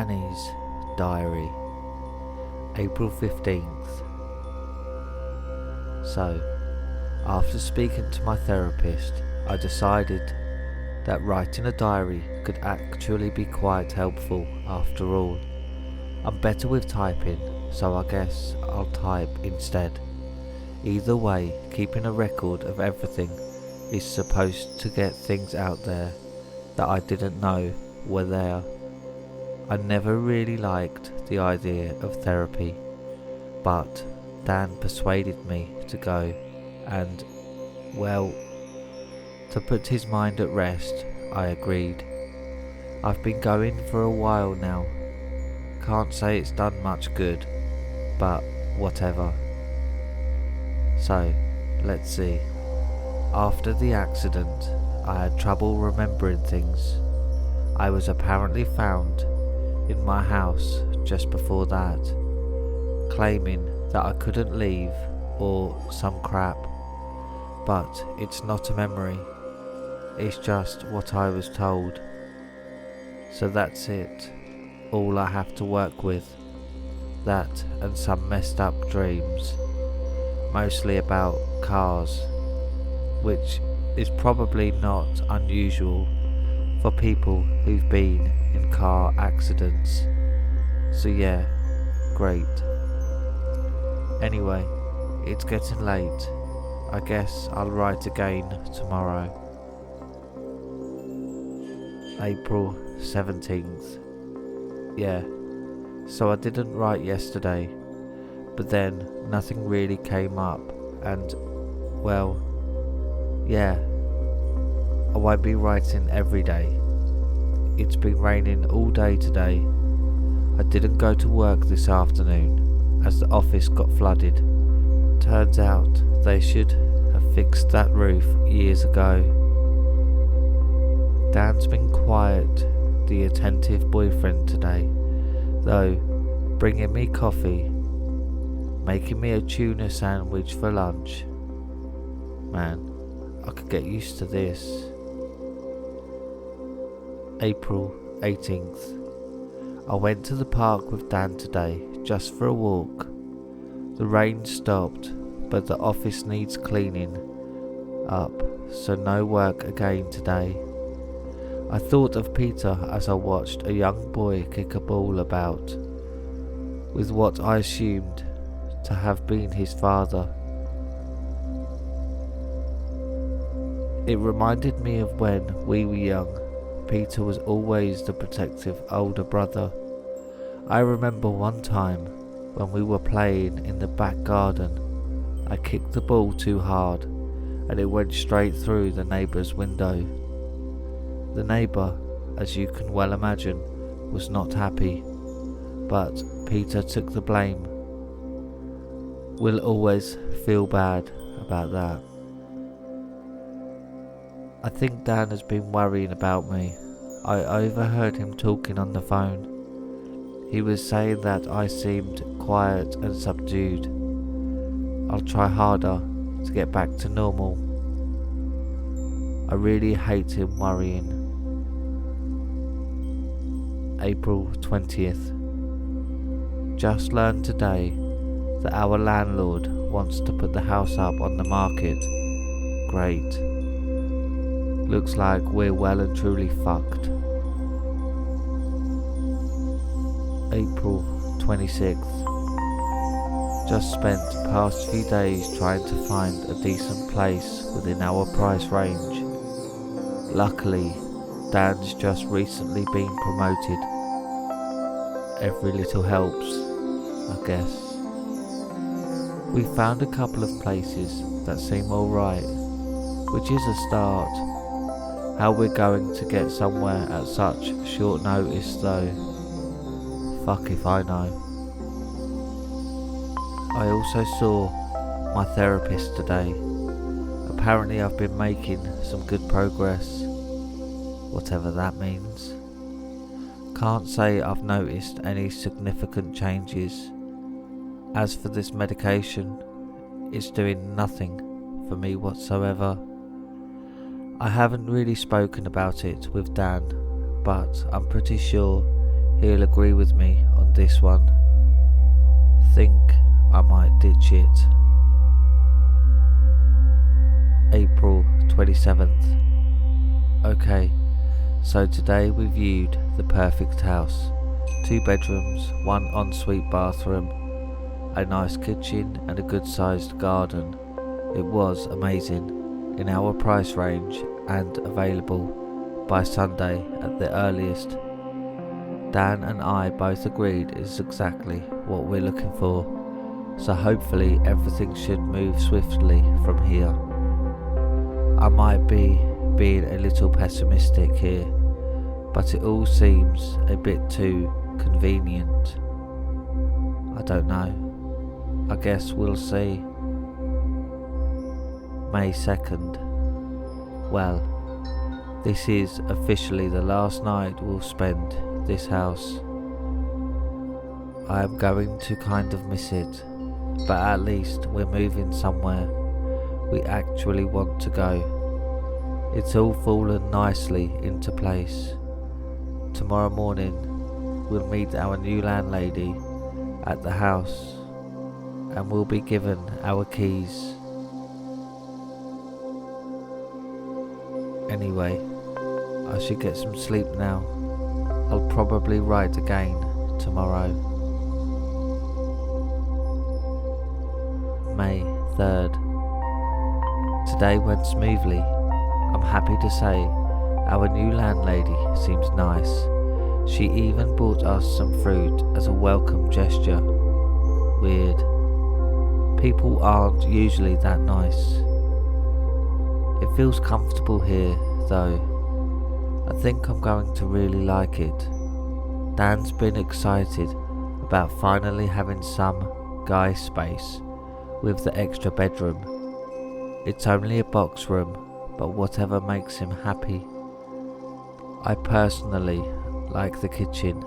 Annie's diary, April 15th. So, after speaking to my therapist, I decided that writing a diary could actually be quite helpful after all. I'm better with typing, so I guess I'll type instead. Either way, keeping a record of everything is supposed to get things out there that I didn't know were there. I never really liked the idea of therapy, but Dan persuaded me to go, and, well, to put his mind at rest, I agreed. I've been going for a while now. Can't say it's done much good, but whatever. So, let's see. After the accident, I had trouble remembering things. I was apparently found in my house just before that, claiming that I couldn't leave or some crap. But it's not a memory. It's just what I was told. So that's it. All I have to work with. That and some messed up dreams. Mostly about cars, which is probably not unusual for people who've been in car accidents. So yeah, great. Anyway, it's getting late. I guess I'll write again tomorrow. April 17th. Yeah, so I didn't write yesterday, but then nothing really came up and, well, yeah, I won't be writing every day. It's been raining all day today. I didn't go to work this afternoon as the office got flooded. Turns out they should have fixed that roof years ago. Dan's been quiet, the attentive boyfriend today, though, bringing me coffee, making me a tuna sandwich for lunch. Man, I could get used to this. April 18th. I went to the park with Dan today just for a walk. The rain stopped, but the office needs cleaning up, so no work again today. I thought of Peter as I watched a young boy kick a ball about, with what I assumed to have been his father. It reminded me of when we were young. Peter was always the protective older brother. I remember one time when we were playing in the back garden, I kicked the ball too hard and it went straight through the neighbour's window. The neighbour, as you can well imagine, was not happy, but Peter took the blame. We'll always feel bad about that. I think Dan has been worrying about me. I overheard him talking on the phone. He was saying that I seemed quiet and subdued. I'll try harder to get back to normal. I really hate him worrying. April 20th. Just learned today that our landlord wants to put the house up on the market. Great. Looks like we're well and truly fucked. April 26th. Just spent the past few days trying to find a decent place within our price range. Luckily, Dan's just recently been promoted. Every little helps, I guess. We found a couple of places that seem alright, which is a start. How we're going to get somewhere at such short notice though, fuck if I know. I also saw my therapist today. Apparently I've been making some good progress, whatever that means. Can't say I've noticed any significant changes. As for this medication, it's doing nothing for me whatsoever. I haven't really spoken about it with Dan, but I'm pretty sure he'll agree with me on this one. Think I might ditch it. April 27th. Okay, so today we viewed the perfect house. 2 bedrooms, 1 ensuite bathroom, a nice kitchen and a good sized garden. It was amazing, in our price range and available by Sunday at the earliest. Dan and I both agreed it's exactly what we're looking for, so hopefully everything should move swiftly from here. I might be being a little pessimistic here, but it all seems a bit too convenient. I don't know. I guess we'll see. May 2nd. Well, this is officially the last night we'll spend this house. I am going to kind of miss it, but at least we're moving somewhere we actually want to go. It's all fallen nicely into place. Tomorrow morning we'll meet our new landlady at the house and we'll be given our keys. Anyway, I should get some sleep now. I'll probably write again tomorrow. May 3rd. Today went smoothly. I'm happy to say our new landlady seems nice. She even bought us some fruit as a welcome gesture. Weird. People aren't usually that nice. It feels comfortable here though. I think I'm going to really like it. Dan's been excited about finally having some guy space with the extra bedroom. It's only a box room, but whatever makes him happy. I personally like the kitchen.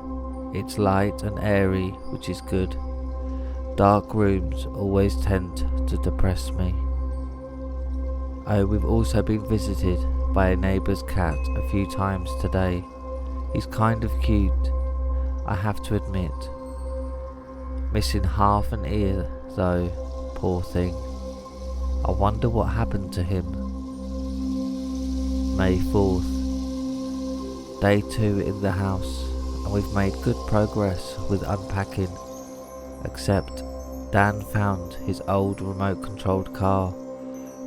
It's light and airy, which is good. Dark rooms always tend to depress me. Oh, we've also been visited by a neighbour's cat a few times today. He's kind of cute, I have to admit. Missing half an ear though, poor thing. I wonder what happened to him. May 4th. Day 2 in the house, and we've made good progress with unpacking. Except Dan found his old remote controlled car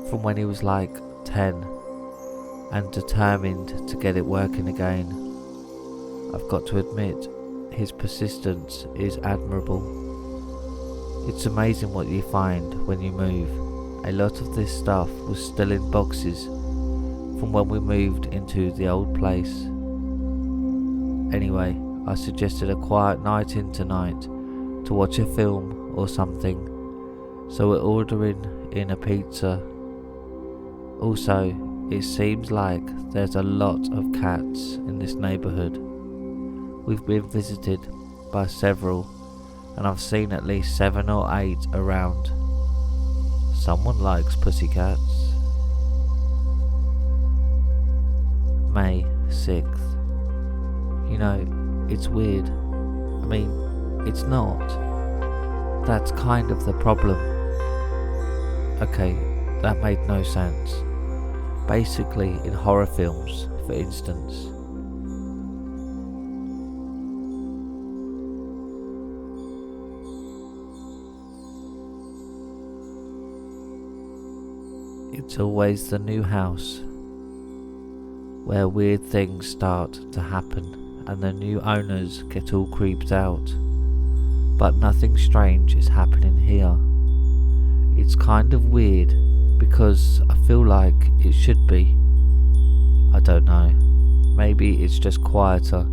from when he was like 10 and determined to get it working again. I've got to admit, his persistence is admirable. It's amazing what you find when you move. A lot of this stuff was still in boxes from when we moved into the old place. Anyway, I suggested a quiet night in tonight to watch a film or something, so we're ordering in a pizza. Also, it seems like there's a lot of cats in this neighbourhood. We've been visited by several, and I've seen at least 7 or 8 around. Someone likes pussycats. May 6th. You know, it's weird. I mean, it's not. That's kind of the problem. Okay, that made no sense. Basically, in horror films, for instance. It's always the new house where weird things start to happen and the new owners get all creeped out. But nothing strange is happening here. It's kind of weird because I feel like it should be. I don't know. Maybe it's just quieter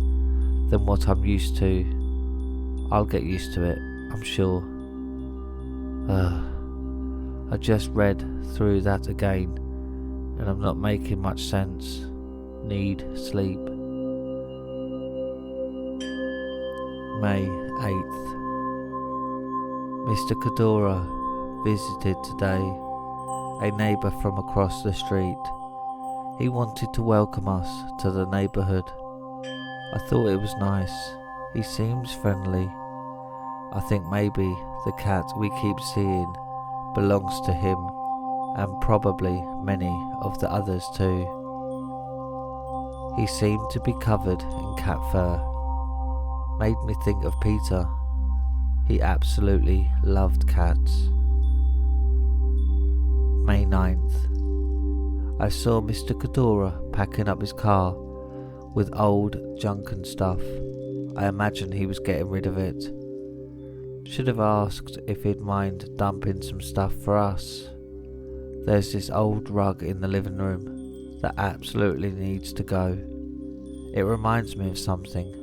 than what I'm used to. I'll get used to it, I'm sure. I just read through that again and I'm not making much sense. Need sleep. May 8th. Mr. Kadora visited today, a neighbour from across the street. He wanted to welcome us to the neighbourhood. I thought it was nice. He seems friendly. I think maybe the cat we keep seeing belongs to him, and probably many of the others too. He seemed to be covered in cat fur. Made me think of Peter. He absolutely loved cats. May 9th. I saw Mr. Kadora packing up his car with old junk and stuff. I imagine he was getting rid of it. Should have asked if he'd mind dumping some stuff for us. There's this old rug in the living room that absolutely needs to go. It reminds me of something.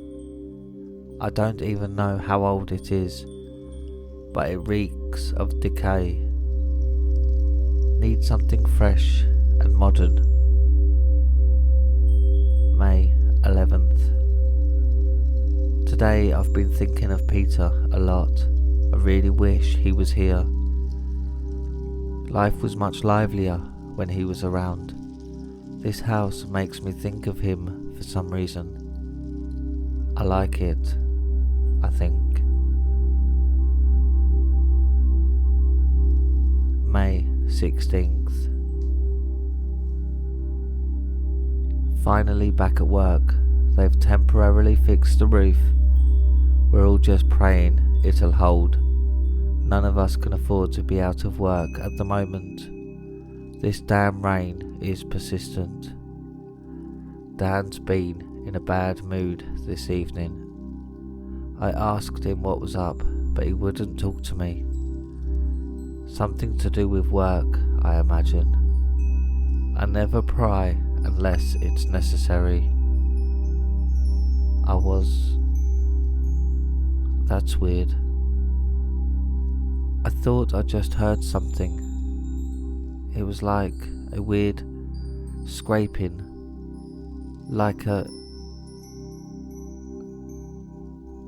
I don't even know how old it is, but it reeks of decay. Need something fresh and modern. May 11th. Today I've been thinking of Peter a lot. I really wish he was here. Life was much livelier when he was around. This house makes me think of him for some reason. I like it, I think. May 16th. Finally back at work. They've temporarily fixed the roof. We're all just praying it'll hold. None of us can afford to be out of work at the moment. This damn rain is persistent. Dan's been in a bad mood this evening. I asked him what was up, but he wouldn't talk to me. Something to do with work, I imagine. I never pry unless it's necessary. That's weird. I thought I just heard something. It was like a weird scraping, like a...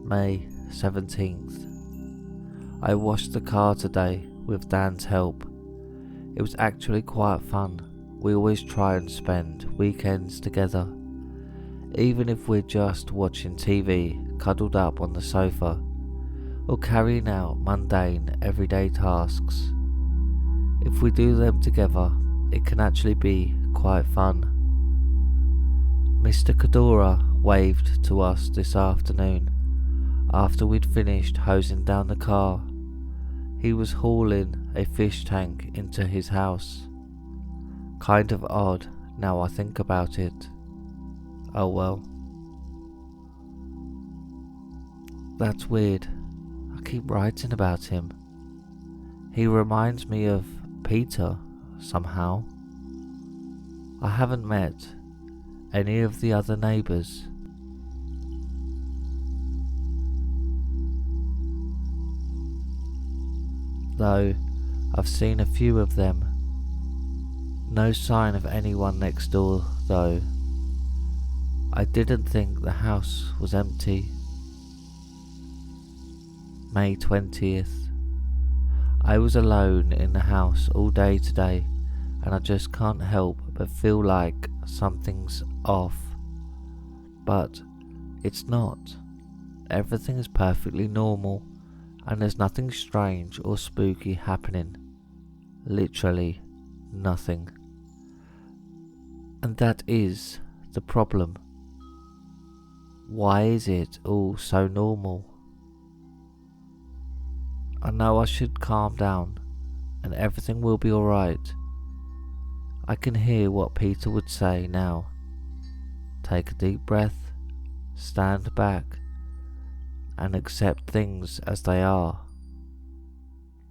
May 17th. I washed the car today with Dan's help. It was actually quite fun. We always try and spend weekends together, even if we're just watching TV, cuddled up on the sofa, or carrying out mundane everyday tasks. If we do them together, it can actually be quite fun. Mr. Kadora waved to us this afternoon after we'd finished hosing down the car. He was hauling a fish tank into his house. Kind of odd now I think about it. Oh well. That's weird. I keep writing about him. He reminds me of Peter somehow. I haven't met any of the other neighbours. Though I've seen a few of them. No sign of anyone next door though. I didn't think the house was empty. May 20th. I was alone in the house all day today, and I just can't help but feel like something's off. But it's not. Everything is perfectly normal, and there's nothing strange or spooky happening. Literally nothing. And that is the problem. Why is it all so normal? I know I should calm down and everything will be alright. I can hear what Peter would say now. Take a deep breath, stand back, and accept things as they are.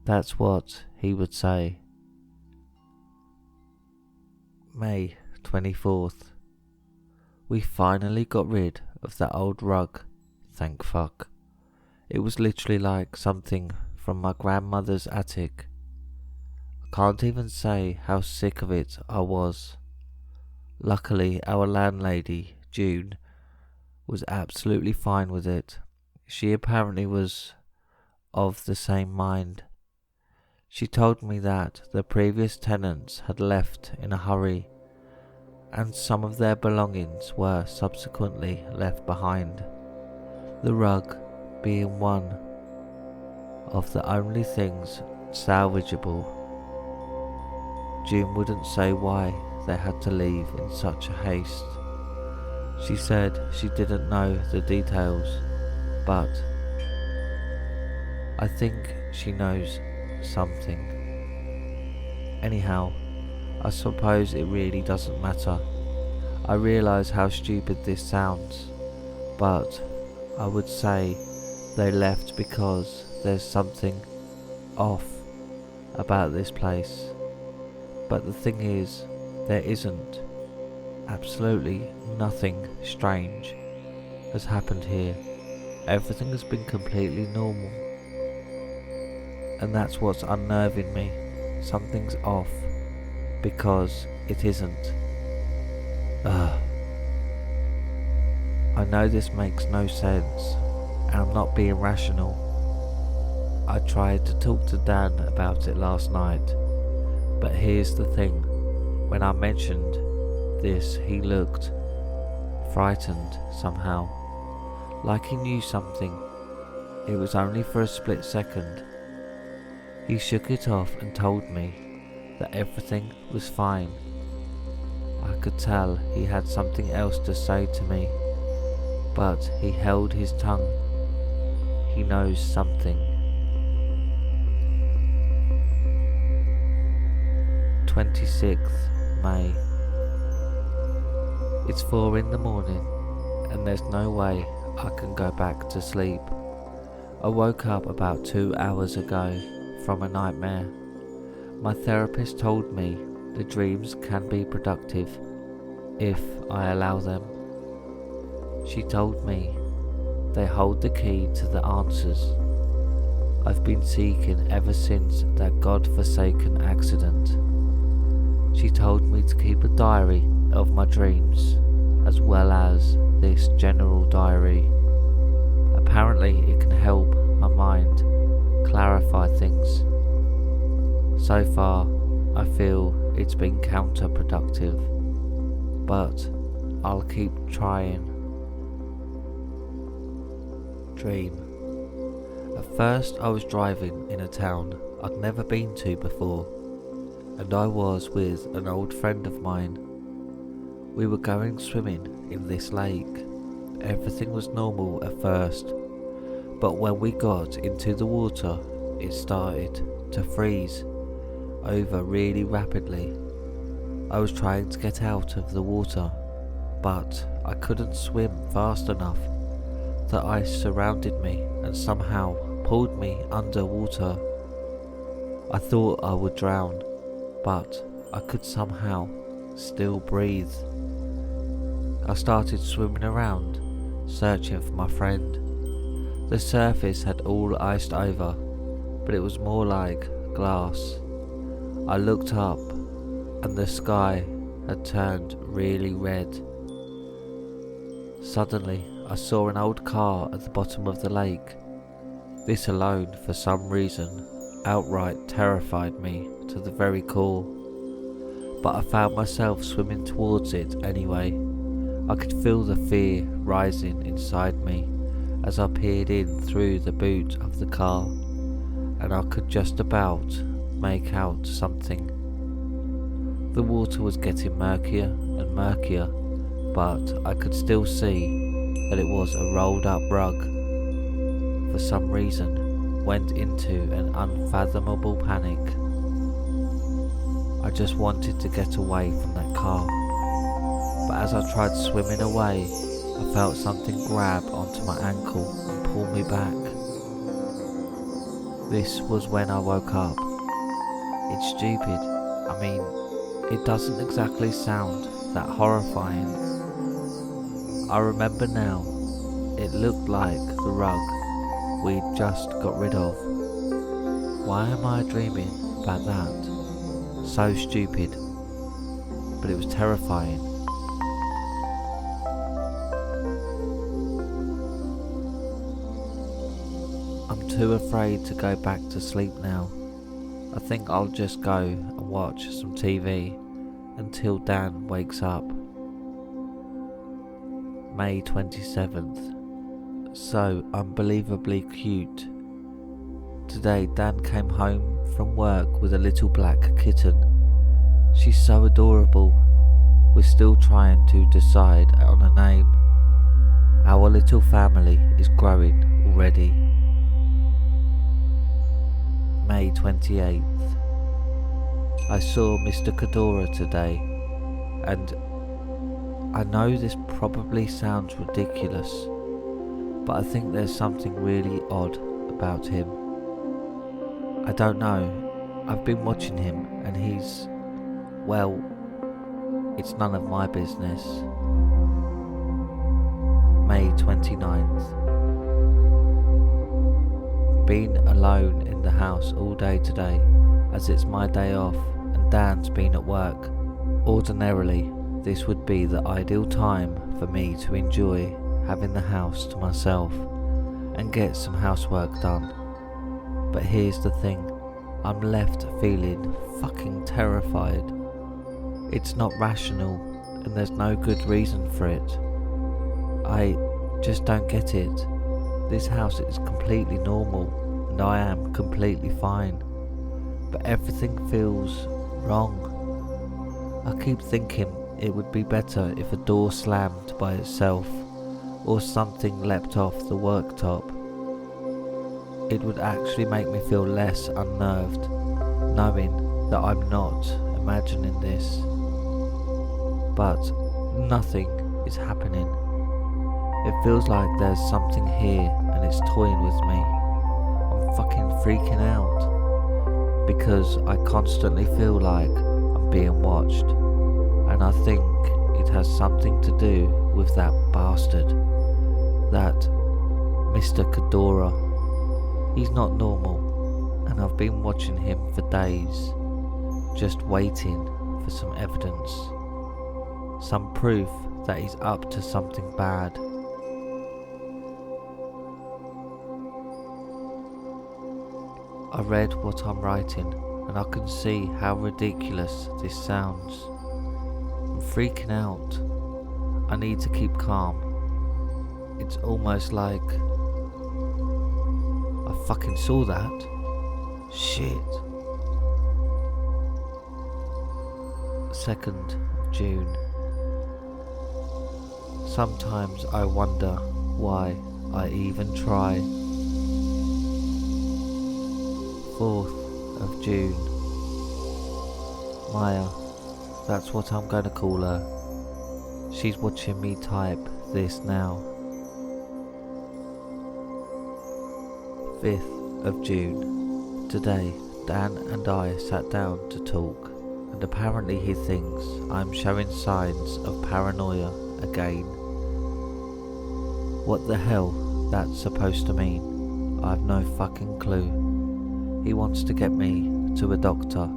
That's what he would say. May 24th. We finally got rid of that old rug, thank fuck. It was literally like something from my grandmother's attic. I can't even say how sick of it I was. Luckily, our landlady, June, was absolutely fine with it. She apparently was of the same mind. She told me that the previous tenants had left in a hurry, and some of their belongings were subsequently left behind. The rug being one of the only things salvageable. June wouldn't say why they had to leave in such a haste. She said she didn't know the details, but I think she knows something. Anyhow, I suppose it really doesn't matter. I realise how stupid this sounds, but I would say they left because there's something off about this place. But the thing is, there isn't. Absolutely nothing strange has happened here. Everything has been completely normal. And that's what's unnerving me. Something's off because it isn't. I know this makes no sense, and I'm not being rational. I tried to talk to Dan about it last night, but here's the thing. When I mentioned this, he looked frightened somehow, like he knew something. It was only for a split second. He shook it off and told me that everything was fine. I could tell he had something else to say to me, but he held his tongue. He knows something. 26th May. It's 4 in the morning and there's no way I can go back to sleep. I woke up about 2 hours ago from a nightmare. My therapist told me the dreams can be productive if I allow them. She told me they hold the key to the answers I've been seeking ever since that god-forsaken accident. She told me to keep a diary of my dreams as well as this general diary. Apparently it can help my mind clarify things. So far I feel it's been counterproductive, but I'll keep trying. Dream. At first I was driving in a town I'd never been to before, and I was with an old friend of mine. We were going swimming in this lake. Everything was normal at first, but when we got into the water, it started to freeze over really rapidly. I was trying to get out of the water, but I couldn't swim fast enough. The ice surrounded me and somehow pulled me underwater. I thought I would drown, but I could somehow still breathe. I started swimming around, searching for my friend. The surface had all iced over, but it was more like glass. I looked up, and the sky had turned really red. Suddenly, I saw an old car at the bottom of the lake. This alone, for some reason, outright terrified me to the very core. But I found myself swimming towards it anyway. I could feel the fear rising inside me as I peered in through the boot of the car, and I could just about make out something. The water was getting murkier and murkier, but I could still see that it was a rolled up rug. For some reason, went into an unfathomable panic. I just wanted to get away from that car, but as I tried swimming away, I felt something grab onto my ankle and pull me back. This was when I woke up. It's stupid. I mean, it doesn't exactly sound that horrifying. I remember now, it looked like the rug we'd just got rid of. Why am I dreaming about that? So stupid, but it was terrifying. I'm too afraid to go back to sleep now. I think I'll just go and watch some TV until Dan wakes up. May 27th. so unbelievably cute. Today Dan came home from work with a little black kitten. She's so adorable. We're still trying to decide on a name. Our little family is growing already. May 28th. I saw Mr. Kadora today, and I know this probably sounds ridiculous, but I think there's something really odd about him. I don't know, I've been watching him and he's, well, it's none of my business. May 29th. Been alone in the house all day today, as it's my day off and Dan's been at work. Ordinarily, this would be the ideal time for me to enjoy having the house to myself and get some housework done. But here's the thing, I'm left feeling fucking terrified. It's not rational and there's no good reason for it. I just don't get it. This house is completely normal and I am completely fine, but everything feels wrong. I keep thinking it would be better if a door slammed by itself or something leapt off the worktop. It would actually make me feel less unnerved, knowing that I'm not imagining this. But nothing is happening. It feels like there's something here and it's toying with me. I'm fucking freaking out because I constantly feel like I'm being watched, and I think it has something to do with that bastard, that Mr. Kadora. He's not normal, and I've been watching him for days, just waiting for some evidence, some proof that he's up to something bad. I read what I'm writing, and I can see how ridiculous this sounds. I'm freaking out. I need to keep calm. It's almost like I fucking saw that. Shit. 2nd of June. Sometimes I wonder why I even try. 4th of June. Maya, that's what I'm going to call her. She's watching me type this now. 5th of June. Today, Dan and I sat down to talk, and apparently he thinks I'm showing signs of paranoia again. What the hell that's supposed to mean, I've no fucking clue. He wants to get me to a doctor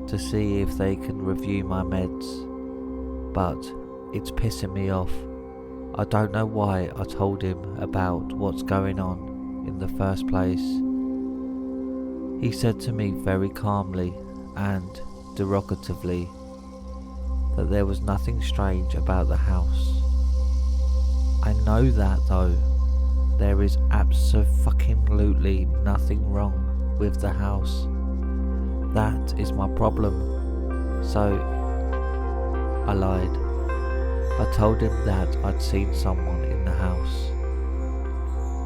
to see if they can review my meds, but it's pissing me off. I don't know why I told him about what's going on in the first place. He said to me very calmly and derogatively that there was nothing strange about the house. I know that though. There is abso-fucking-lutely nothing wrong with the house. That is my problem. So, I lied. I told him that I'd seen someone in the house.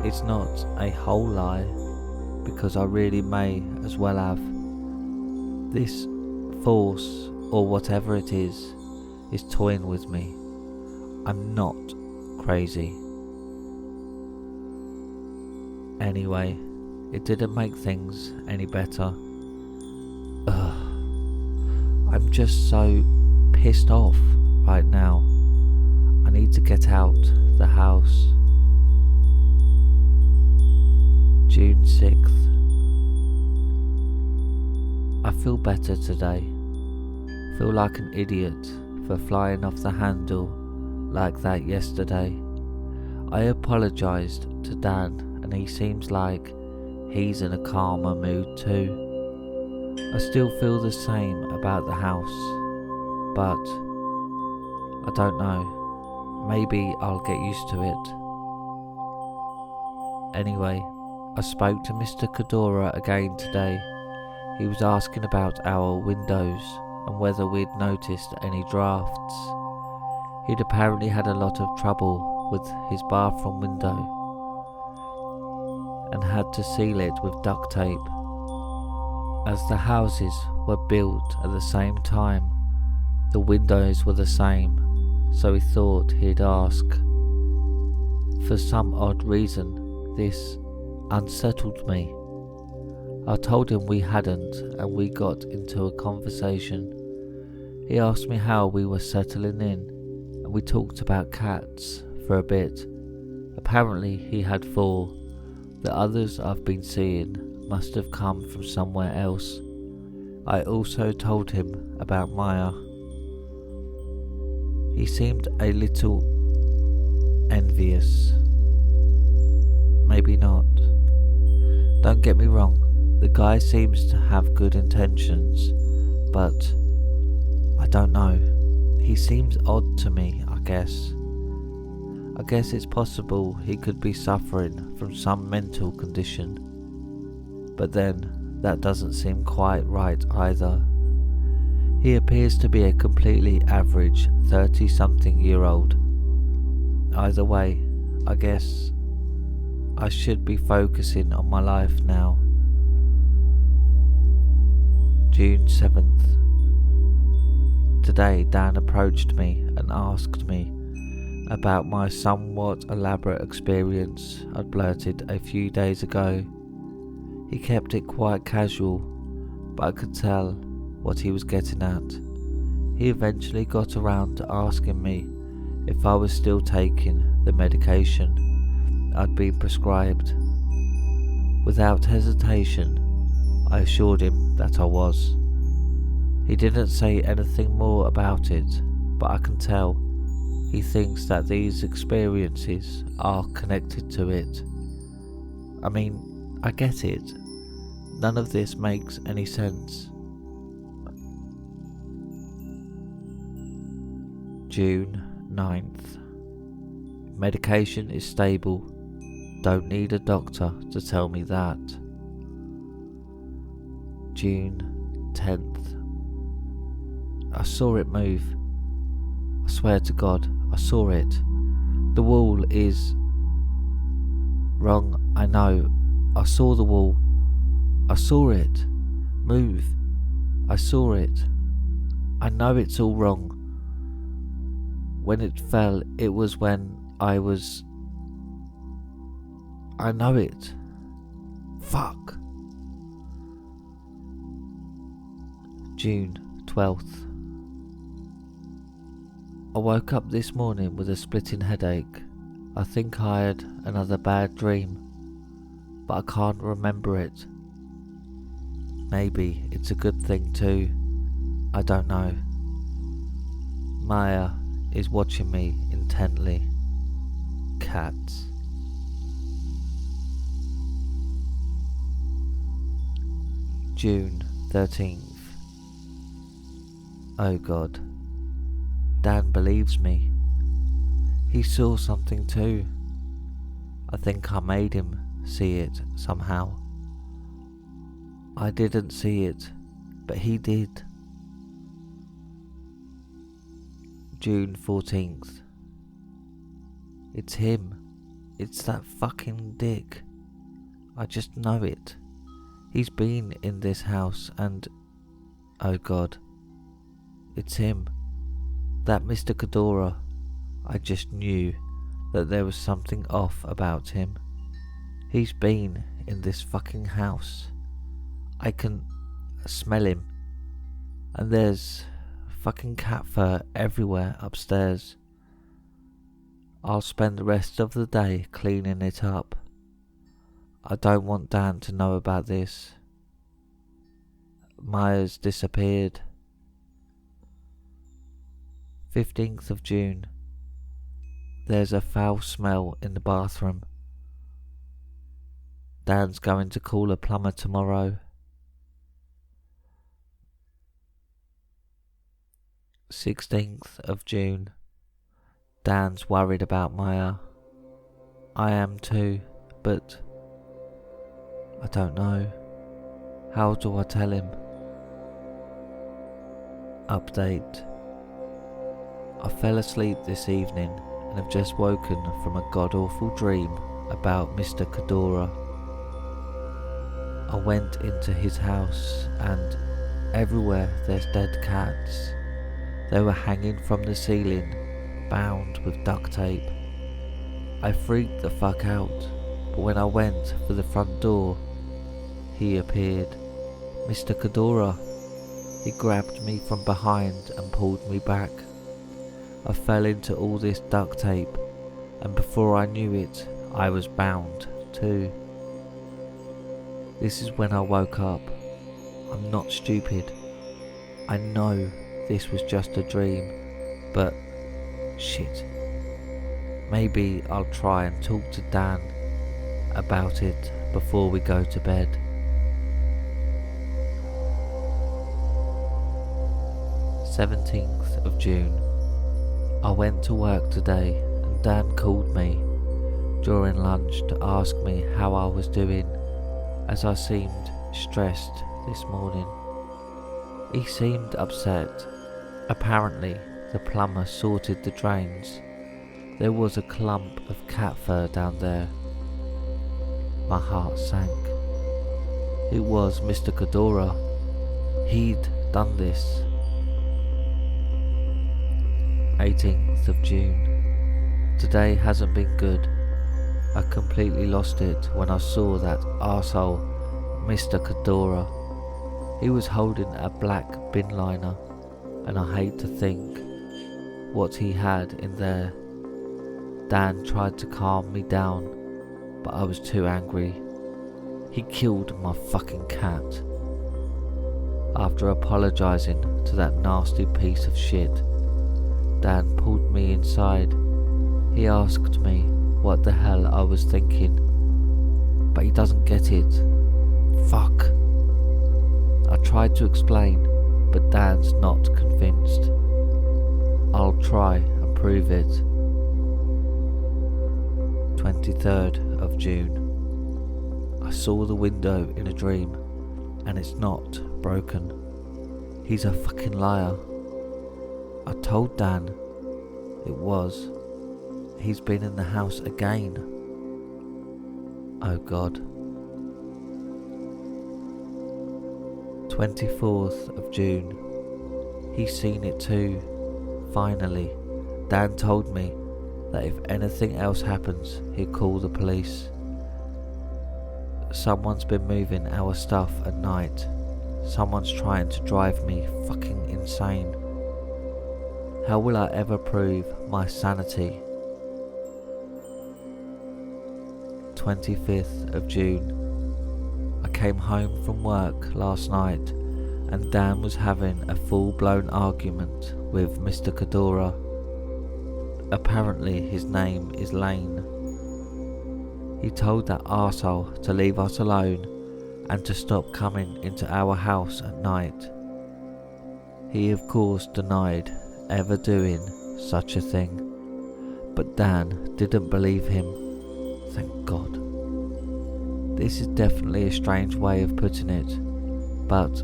It's not a whole lie, because I really may as well have. This force, or whatever it is toying with me. I'm not crazy. Anyway, it didn't make things any better. I'm just so pissed off right now. I need to get out the house. June 6th. I feel better today. Feel like an idiot for flying off the handle like that yesterday. I apologised to Dan, and he seems like he's in a calmer mood too. I still feel the same about the house, but I don't know, maybe I'll get used to it. Anyway, I spoke to Mr. Kadora again today. He was asking about our windows and whether we'd noticed any drafts. He'd apparently had a lot of trouble with his bathroom window and had to seal it with duct tape. As the houses were built at the same time, the windows were the same, so he thought he'd ask. For some odd reason, this unsettled me. I told him we hadn't, and we got into a conversation. He asked me how we were settling in, and we talked about cats for a bit. Apparently he had 4. The others I've been seeing must have come from somewhere else. I also told him about Maya. He seemed a little envious. Maybe not. Don't get me wrong, the guy seems to have good intentions, but I don't know. He seems odd to me, I guess. I guess it's possible he could be suffering from some mental condition, but then that doesn't seem quite right either. He appears to be a completely average 30-something-year-old. Either way, I guess I should be focusing on my life now. June 7th. Today Dan approached me and asked me about my somewhat elaborate experience I'd blurted a few days ago. He kept it quite casual, but I could tell what he was getting at. He eventually got around to asking me if I was still taking the medication I'd been prescribed. Without hesitation, I assured him that I was. He didn't say anything more about it, but I can tell he thinks that these experiences are connected to it. I mean, I get it. None of this makes any sense. June 9th. Medication is stable. Don't need a doctor to tell me that. June 10th. I saw it move. I swear to God, I saw it. The wall is wrong, I know. I saw the wall. I saw it move. I saw it. I know it's all wrong. When it fell, it was when I know it. Fuck. June 12th. I woke up this morning with a splitting headache. I think I had another bad dream, but I can't remember it. Maybe it's a good thing too. I don't know. Maya is watching me intently. Cats. June 13th. Oh God. Dan believes me. He saw something too. I think I made him see it somehow. I didn't see it, but he did. June 14th. It's him. It's that fucking dick. I just know it. He's been in this house and... oh God. It's him. That Mr. Kadora. I just knew that there was something off about him. He's been in this fucking house. I can smell him. And there's fucking cat fur everywhere upstairs. I'll spend the rest of the day cleaning it up. I don't want Dan to know about this. Maya's disappeared. 15th of June. There's a foul smell in the bathroom. Dan's going to call a plumber tomorrow. 16th of June. Dan's worried about Maya. I am too. but I don't know. How do I tell him? Update. I fell asleep this evening and have just woken from a god-awful dream about Mr. Cadora. I went into his house and everywhere there's dead cats. They were hanging from the ceiling, bound with duct tape. I freaked the fuck out, but when I went for the front door, he appeared. Mr. Cadora. He grabbed me from behind and pulled me back. I fell into all this duct tape, and before I knew it, I was bound too. This is when I woke up. I'm not stupid. I know this was just a dream, but shit. Maybe I'll try and talk to Dan about it before we go to bed. 17th of June. I went to work today and Dan called me during lunch to ask me how I was doing, as I seemed stressed this morning. He seemed upset. Apparently the plumber sorted the drains. There was a clump of cat fur down there. My heart sank. It was Mr. Cadora. He'd done this. 18th of June. Today hasn't been good. I completely lost it when I saw that arsehole Mr. Cadora. He was holding a black bin liner, and I hate to think what he had in there. Dan tried to calm me down, but I was too angry. He killed my fucking cat. After apologising to that nasty piece of shit, Dan pulled me inside. He asked me what the hell I was thinking, but he doesn't get it. Fuck. I tried to explain, but Dan's not convinced. I'll try and prove it. 23rd of June. I saw the window in a dream, and it's not broken. He's a fucking liar. I told Dan it was. He's been in the house again. Oh God. 24th of June. He's seen it too. Finally. Dan told me that if anything else happens, he'll call the police. Someone's been moving our stuff at night. Someone's trying to drive me fucking insane. How will I ever prove my sanity? 25th of June. I came home from work last night and Dan was having a full-blown argument with Mr. Cadora. Apparently his name is Lane. He told that arsehole to leave us alone and to stop coming into our house at night. He of course denied ever doing such a thing, but Dan didn't believe him. Thank God. This is definitely a strange way of putting it, but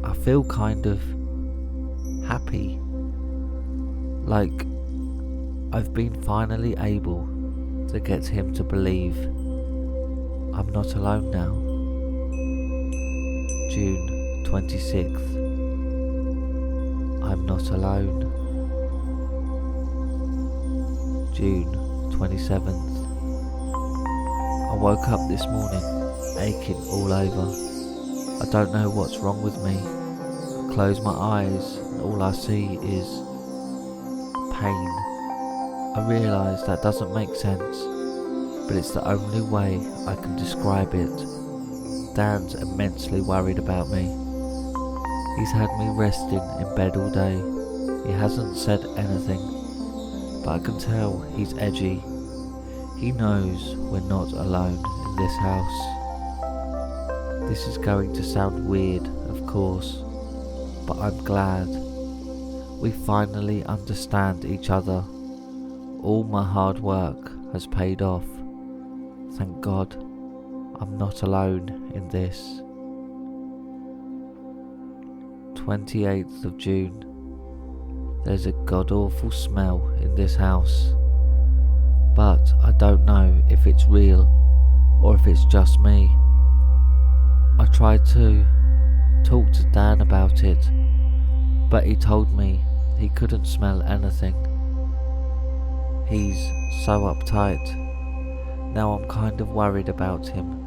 I feel kind of happy. Like I've been finally able to get him to believe I'm not alone now. June 26th. I'm not alone. June 27th. I woke up this morning aching all over. I don't know what's wrong with me. I close my eyes and all I see is pain. I realise that doesn't make sense, but it's the only way I can describe it. Dan's immensely worried about me. He's had me resting in bed all day. He hasn't said anything, but I can tell he's edgy. He knows we're not alone in this house. This is going to sound weird, of course, but I'm glad. We finally understand each other. All my hard work has paid off. Thank God I'm not alone in this. 28th of June. There's a god-awful smell in this house, but I don't know if it's real or if it's just me. I tried to talk to Dan about it, but he told me he couldn't smell anything. He's so uptight. Now I'm kind of worried about him.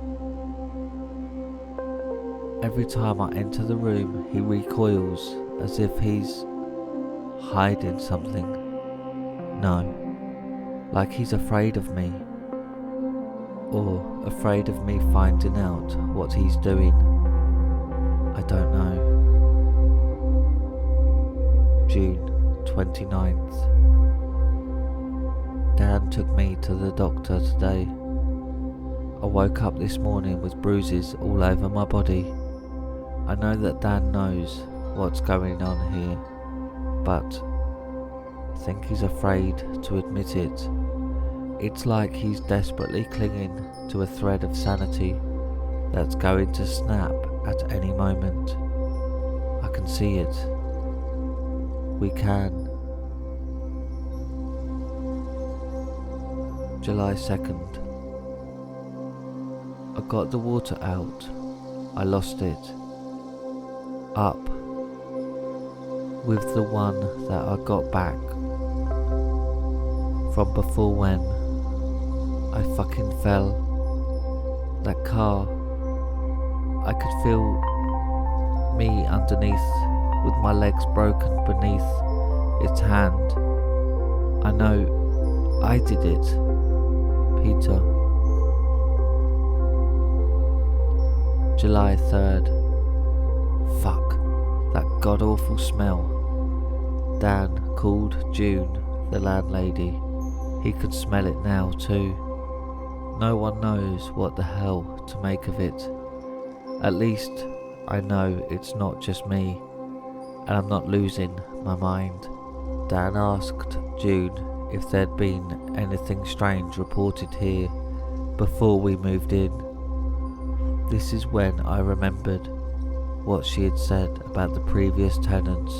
Every time I enter the room, he recoils as if he's hiding something. No, like he's afraid of me, or afraid of me finding out what he's doing. I don't know. June 29th. Dan took me to the doctor today. I woke up this morning with bruises all over my body. I know that Dan knows what's going on here, but I think he's afraid to admit it. It's like he's desperately clinging to a thread of sanity that's going to snap at any moment. I can see it. We can. July 2nd. I got the water out. I lost it. Up with the one that I got back from before when I fucking fell. That car, I could feel me underneath with my legs broken beneath its hand. I know I did it, Peter. July 3rd. Fuck, that god-awful smell. Dan called June, the landlady. He could smell it now too. No one knows what the hell to make of it. At least I know it's not just me, and I'm not losing my mind. Dan asked June if there'd been anything strange reported here before we moved in. This is when I remembered what she had said about the previous tenants.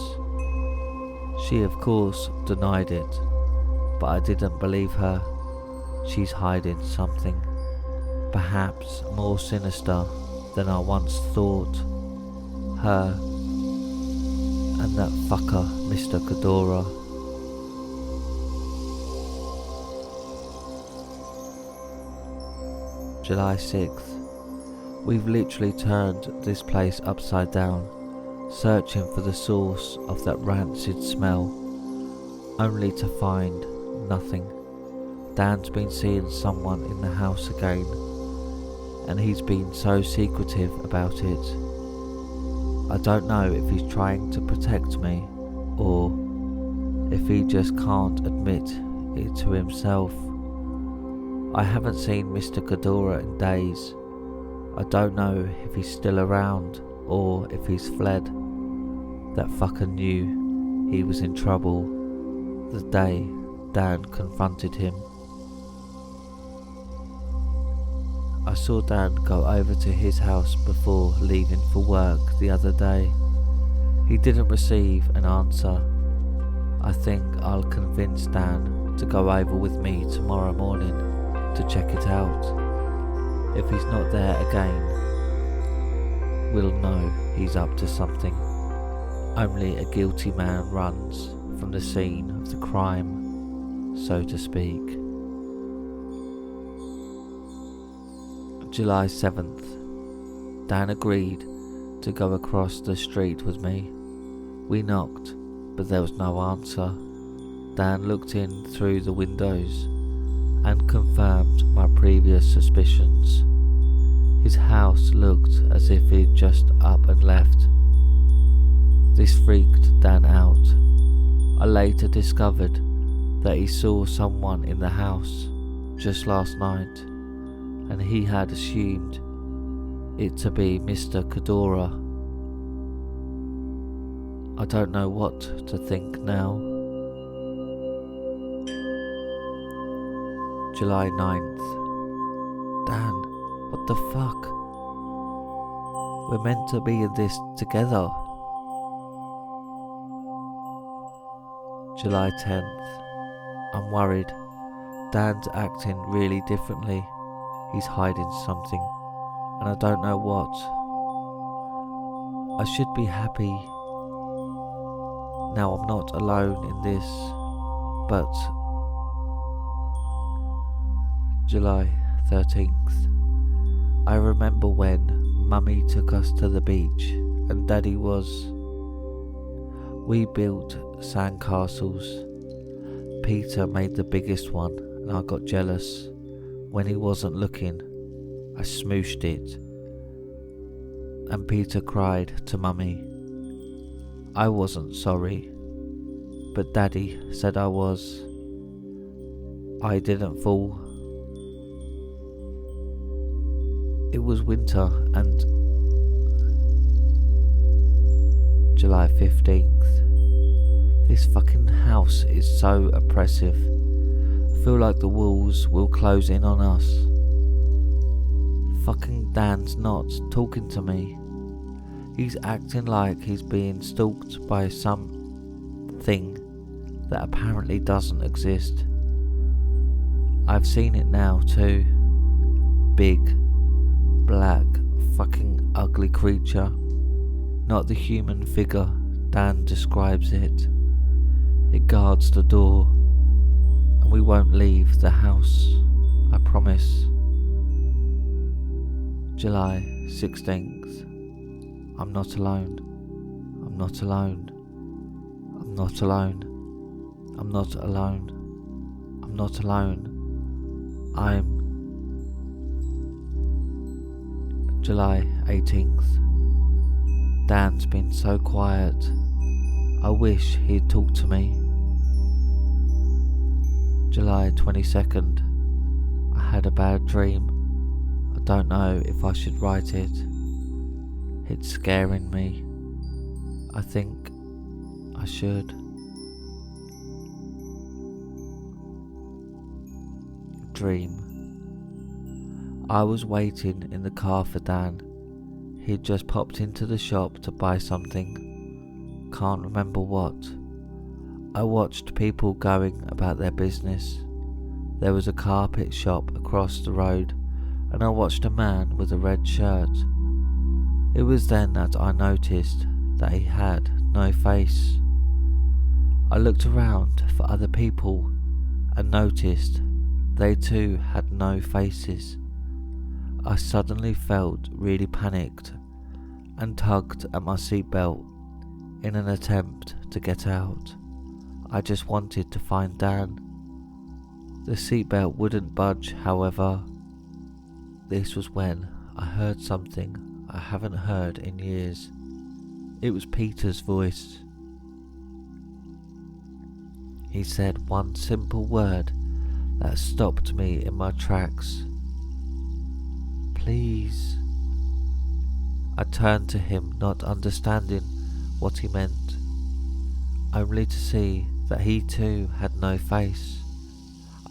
She of course denied it, but I didn't believe her. She's hiding something, perhaps more sinister than I once thought. Her and that fucker Mr. Cadora. July 6th. We've literally turned this place upside down, searching for the source of that rancid smell, only to find nothing. Dan's been seeing someone in the house again, and he's been so secretive about it. I don't know if he's trying to protect me, or if he just can't admit it to himself. I haven't seen Mr. Cadora in days. I don't know if he's still around or if he's fled. That fucker knew he was in trouble the day Dan confronted him. I saw Dan go over to his house before leaving for work the other day. He didn't receive an answer. I think I'll convince Dan to go over with me tomorrow morning to check it out. If he's not there again, we'll know he's up to something. Only a guilty man runs from the scene of the crime, so to speak. July 7th. Dan agreed to go across the street with me. We knocked, but there was no answer. Dan looked in through the windows and confirmed my previous suspicions. His house looked as if he'd just up and left. This freaked Dan out. I later discovered that he saw someone in the house just last night, and he had assumed it to be Mr. Cadora. I don't know what to think now. July 9th. What the fuck? We're meant to be in this together. July 10th. I'm worried. Dan's acting really differently. He's hiding something, and I don't know what. I should be happy. Now I'm not alone in this, but... July 13th. I remember when Mummy took us to the beach and Daddy was... We built sandcastles. Peter made the biggest one and I got jealous. When he wasn't looking, I smooshed it. And Peter cried to Mummy. I wasn't sorry, but Daddy said I was. I didn't fall. It was winter and... July 15th. This fucking house is so oppressive. I feel like the walls will close in on us. Fucking Dan's not talking to me. He's acting like he's being stalked by something that apparently doesn't exist. I've seen it now too. Big, black, fucking ugly creature. Not the human figure Dan describes it. It guards the door, and we won't leave the house, I promise. July 16th. I'm not alone. I'm not alone. I'm not alone. I'm not alone. I'm not alone. I'm... July 18th. Dan's been so quiet. I wish he'd talk to me. July 22nd. I had a bad dream. I don't know if I should write it. It's scaring me. I think I should. Dream. I was waiting in the car for Dan. He'd just popped into the shop to buy something. Can't remember what. I watched people going about their business. There was a carpet shop across the road, and I watched a man with a red shirt. It was then that I noticed that he had no face. I looked around for other people and noticed they too had no faces. I suddenly felt really panicked and tugged at my seatbelt in an attempt to get out. I just wanted to find Dan. The seatbelt wouldn't budge, however. This was when I heard something I haven't heard in years. It was Peter's voice. He said one simple word that stopped me in my tracks. Please. I turned to him, not understanding what he meant, only to see that he too had no face.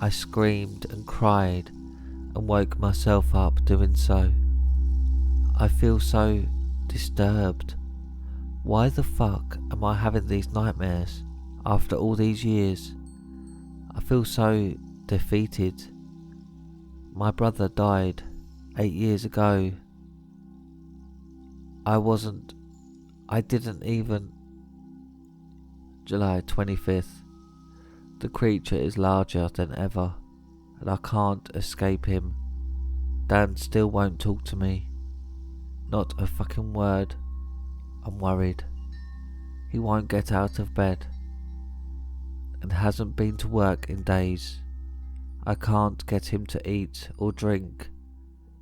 I screamed and cried and woke myself up doing so. I feel so disturbed. Why the fuck am I having these nightmares after all these years? I feel so defeated. My brother died 8 years ago. I didn't even... July 25th. The creature is larger than ever, and I can't escape him. Dan still won't talk to me. Not a fucking word. I'm worried. He won't get out of bed, and hasn't been to work in days. I can't get him to eat or drink.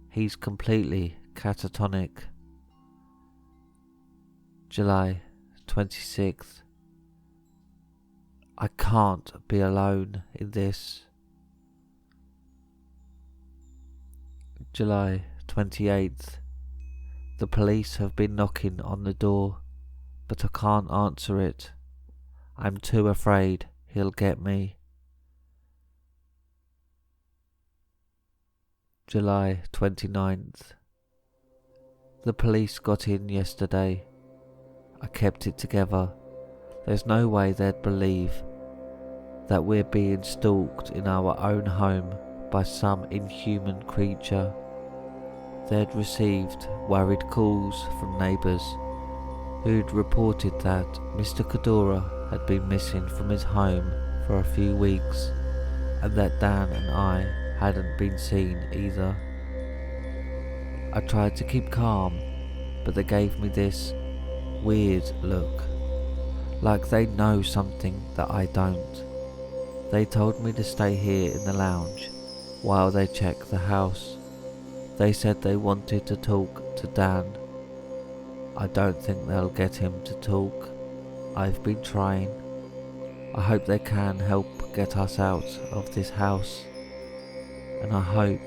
He's completely catatonic. July 26th. I can't be alone in this. July 28th. The police have been knocking on the door, but I can't answer it. I'm too afraid he'll get me. July 29th. The police got in yesterday. I kept it together. There's no way they'd believe that we're being stalked in our own home by some inhuman creature. They'd received worried calls from neighbours who'd reported that Mr. Cadora had been missing from his home for a few weeks, and that Dan and I hadn't been seen either. I tried to keep calm, but they gave me this weird look, like they know something that I don't. They told me to stay here in the lounge while they check the house. They said they wanted to talk to Dan. I don't think they'll get him to talk. I've been trying. I hope they can help get us out of this house. And I hope.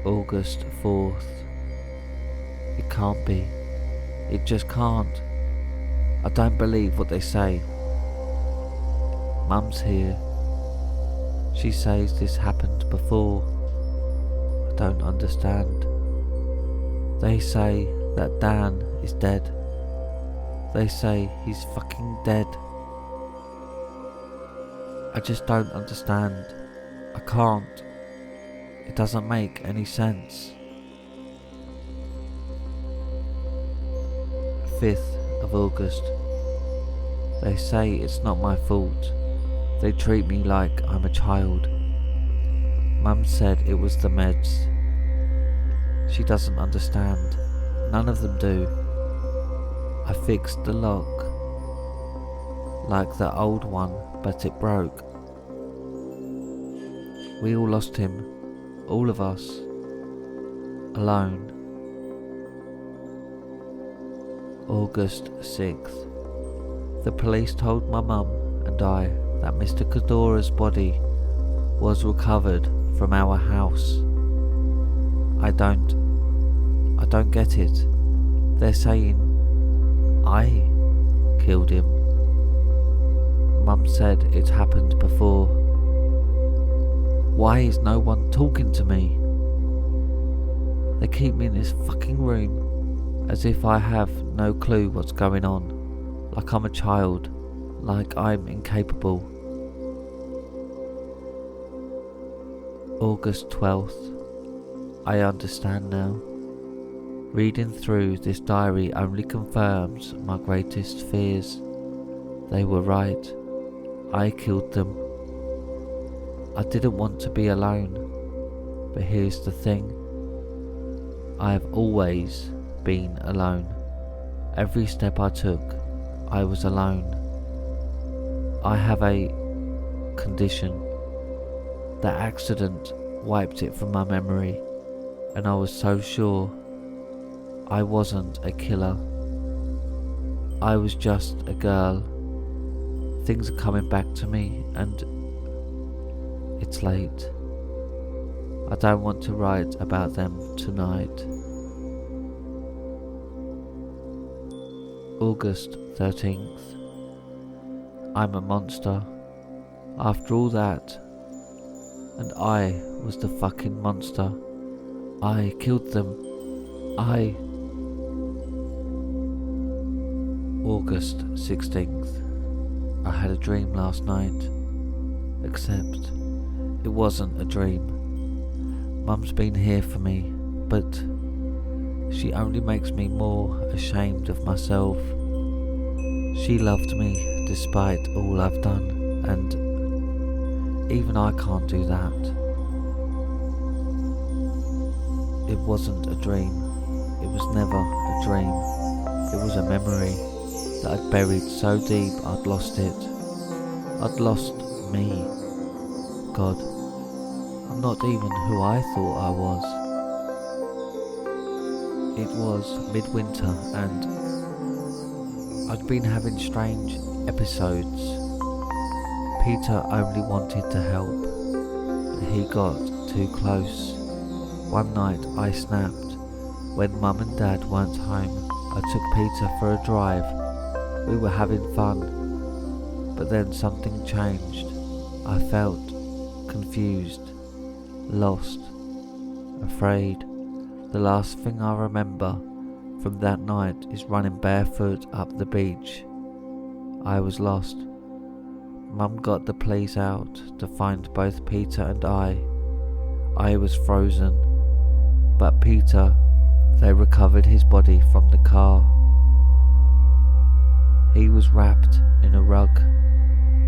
August 4th. It can't be. It just can't. I don't believe what they say. Mum's here. She says this happened before. I don't understand. They say that Dan is dead. They say he's fucking dead. I just don't understand. I can't. It doesn't make any sense. 5th of August. They say it's not my fault. They treat me like I'm a child. Mum said it was the meds. She doesn't understand. None of them do. I fixed the lock, like the old one, but it broke. We all lost him, all of us, alone. August 6th. The police told my mum and I that Mr. Cadora's body was recovered from our house. I don't get it. They're saying I killed him. Mum said it happened before. Why is no one talking to me? They keep me in this fucking room as if I have no clue what's going on, like I'm a child, like I'm incapable. August 12th. I understand now. Reading through this diary only confirms my greatest fears. They were right. I killed them. I didn't want to be alone, but here's the thing. I have always been alone. Every step I took, I was alone. I have a condition. The accident wiped it from my memory, and I was so sure I wasn't a killer. I was just a girl. Things are coming back to me, and it's late. I don't want to write about them tonight. August 13th. I'm a monster. After all that, and I was the fucking monster. I killed them. August 16th. I had a dream last night, except it wasn't a dream. Mum's been here for me, but she only makes me more ashamed of myself. She loved me despite all I've done, and even I can't do that. It wasn't a dream. It was never a dream. It was a memory that I'd buried so deep I'd lost it. I'd lost me. God, I'm not even who I thought I was. It was midwinter and I'd been having strange episodes. Peter only wanted to help, but he got too close. One night I snapped. When Mum and Dad weren't home, I took Peter for a drive. We were having fun, but then something changed. I felt confused, lost, afraid. The last thing I remember from that night is running barefoot up the beach. I was lost. Mum got the police out to find both Peter and I. I was frozen, but Peter, they recovered his body from the car. He was wrapped in a rug.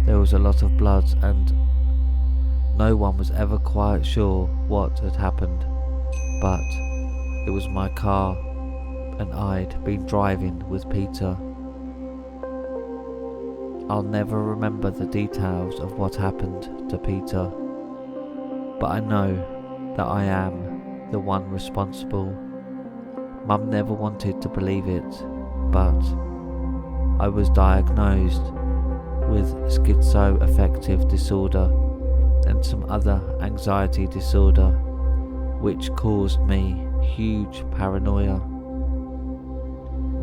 There was a lot of blood and no one was ever quite sure what had happened, but it was my car and I'd been driving with Peter. I'll never remember the details of what happened to Peter, but I know that I am the one responsible. Mum never wanted to believe it, but I was diagnosed with schizoaffective disorder and some other anxiety disorder, which caused me huge paranoia.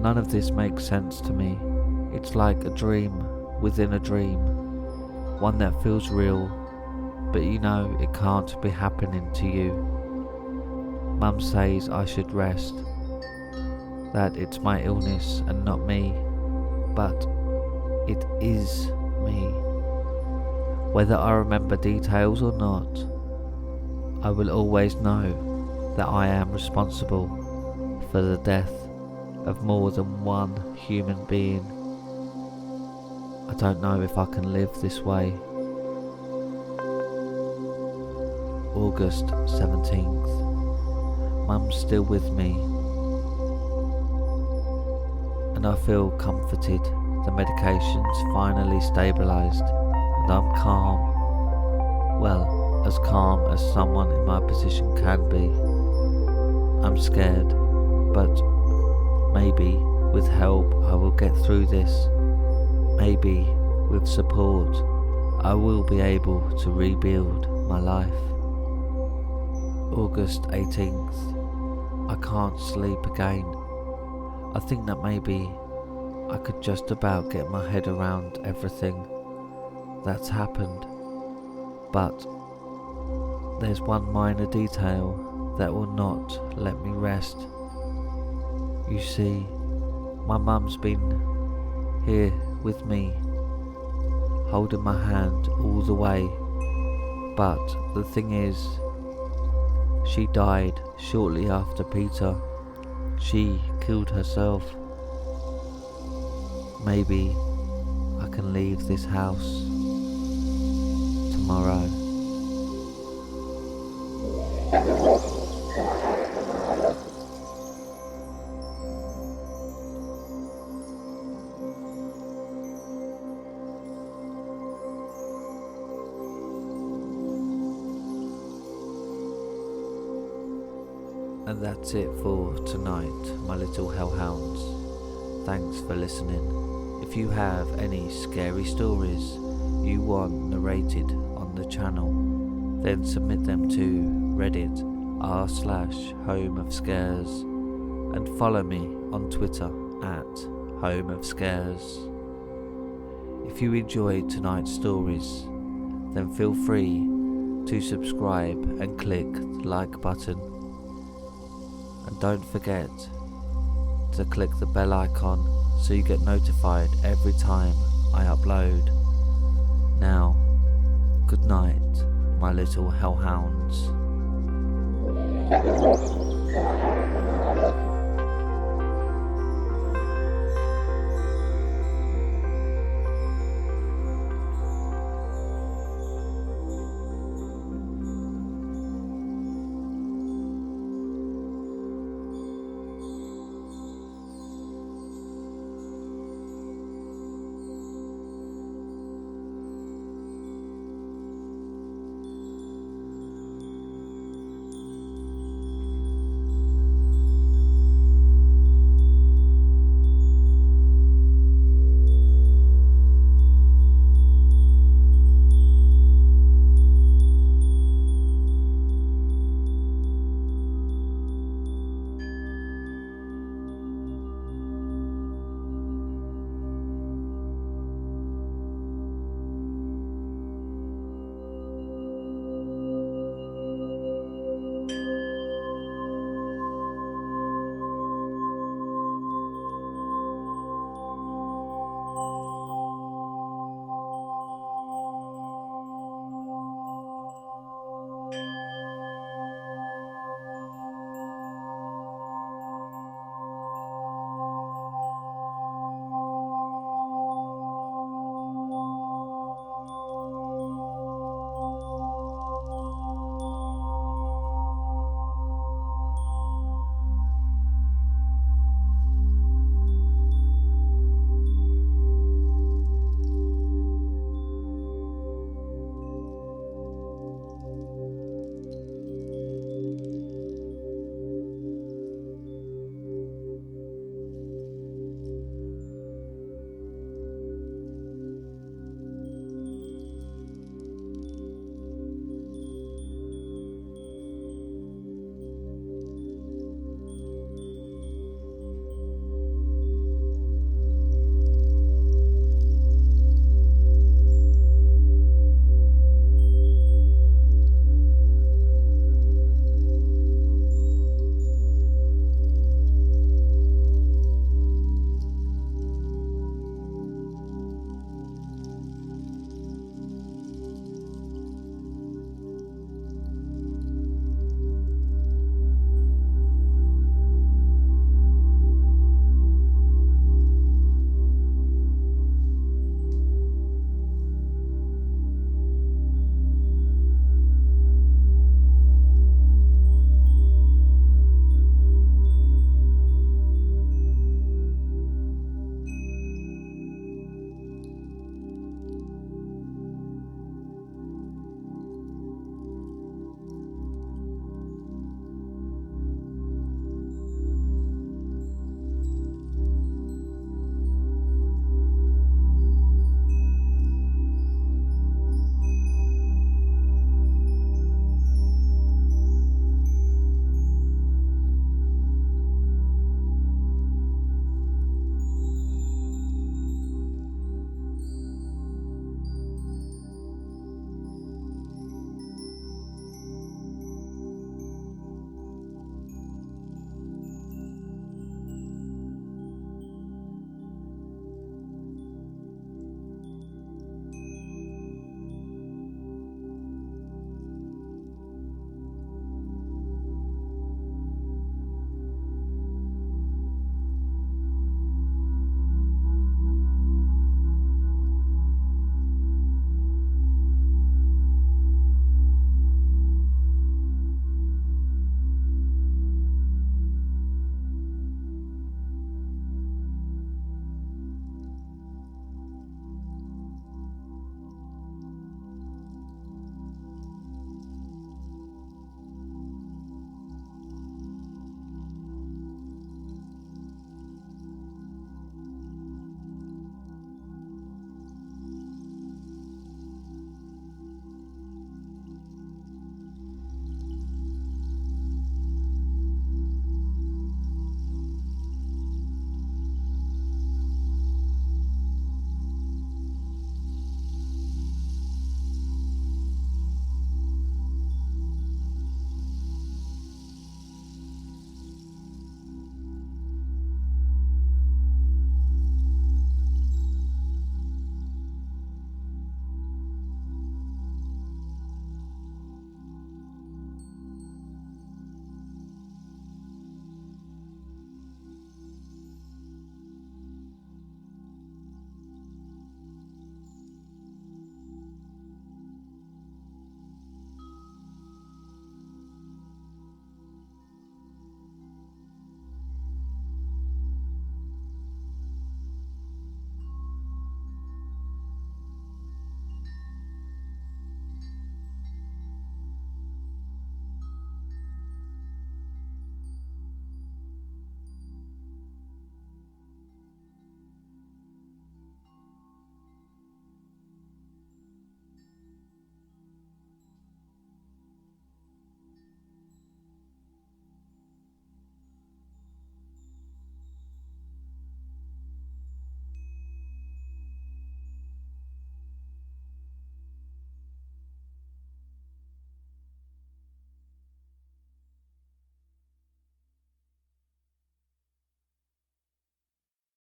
None of this makes sense to me. It's like a dream within a dream, one that feels real, but you know it can't be happening to you. Mum says I should rest, that it's my illness and not me, but it is me. Whether I remember details or not, I will always know that I am responsible for the death of more than one human being. I don't know if I can live this way. August 17th. Mum's still with me, and I feel comforted. The medication's finally stabilised, and I'm calm. Well, as calm as someone in my position can be. I'm scared, but maybe with help I will get through this. Maybe with support I will be able to rebuild my life. August 18th. I can't sleep again. I think that maybe I could just about get my head around everything that's happened, but there's one minor detail that will not let me rest. You see, my mum's been here with me, holding my hand all the way, but the thing is, she died shortly after Peter. She killed herself. Maybe I can leave this house tomorrow. And that's it for tonight, my little hellhounds. Thanks for listening. If you have any scary stories you want narrated on the channel, then submit them to Reddit r/homeofscares and follow me on Twitter at homeofscares. If you enjoyed tonight's stories, then feel free to subscribe and click the like button. And don't forget to click the bell icon so you get notified every time I upload. Now, good night, my little hellhounds.